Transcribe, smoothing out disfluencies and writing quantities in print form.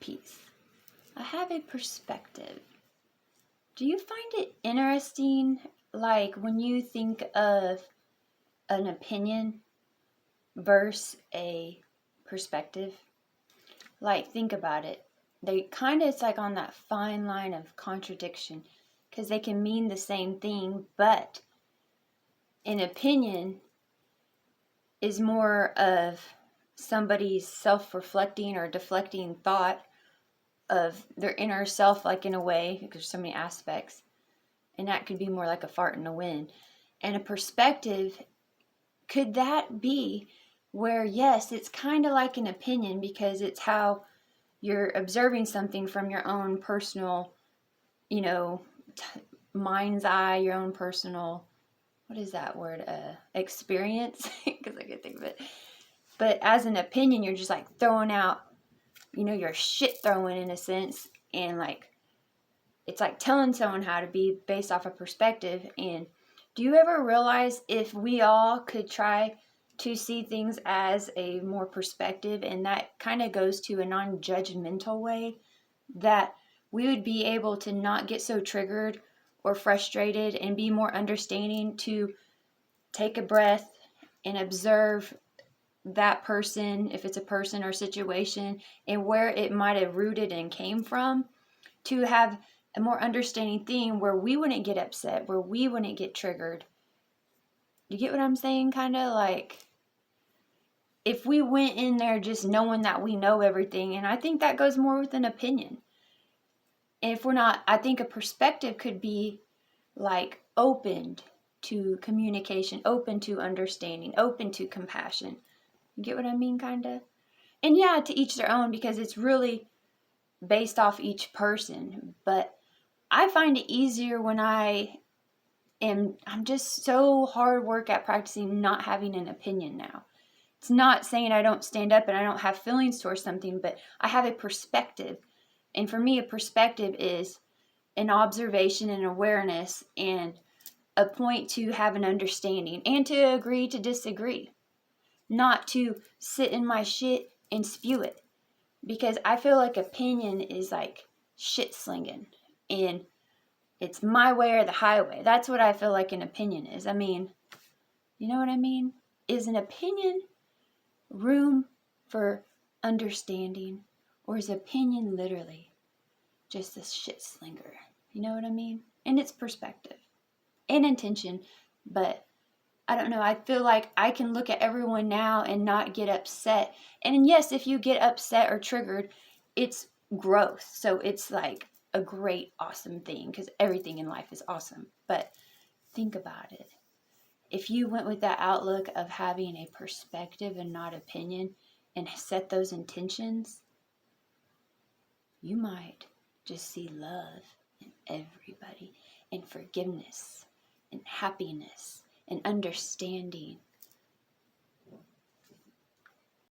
piece. I have a perspective. Do you find it interesting, like when you think of an opinion versus a perspective? Like, think about it. They kind of, it's like on that fine line of contradiction, because they can mean the same thing, but an opinion is more of somebody's self-reflecting or deflecting thought of their inner self, like in a way, because there's so many aspects, and that could be more like a fart in the wind. And a perspective, could that be where, yes, it's kind of like an opinion because it's how you're observing something from your own personal, mind's eye, your own personal, what is that word, experience, because I could think of it. But as an opinion, you're just like throwing out, your shit throwing in a sense, and like, it's like telling someone how to be based off a perspective. And do you ever realize if we all could try to see things as a more perspective, and that kind of goes to a non-judgmental way, that we would be able to not get so triggered or frustrated and be more understanding, to take a breath and observe that person, if it's a person or situation, and where it might have rooted and came from, to have a more understanding thing where we wouldn't get upset, where we wouldn't get triggered. You get what I'm saying? Kind of like, if we went in there just knowing that we know everything, and I think that goes more with an opinion. And if we're not, I think a perspective could be like opened to communication, open to understanding, open to compassion. You get what I mean, kind of? And yeah, to each their own, because it's really based off each person. But I find it easier when I'm just so hard work at practicing not having an opinion now. It's not saying I don't stand up and I don't have feelings towards something, but I have a perspective. And for me, a perspective is an observation and awareness, and a point to have an understanding and to agree to disagree. Not to sit in my shit and spew it. Because I feel like opinion is like shit slinging, and it's my way or the highway. That's what I feel like an opinion is. I mean, you know what I mean? Is an opinion room for understanding, or is opinion literally just a shit slinger? You know what I mean? And it's perspective and intention, but I don't know. I feel like I can look at everyone now and not get upset. And yes, if you get upset or triggered, it's growth. So it's like a great, awesome thing, because everything in life is awesome. But think about it. If you went with that outlook of having a perspective and not opinion, and set those intentions, you might just see love in everybody, and forgiveness, and happiness, and understanding,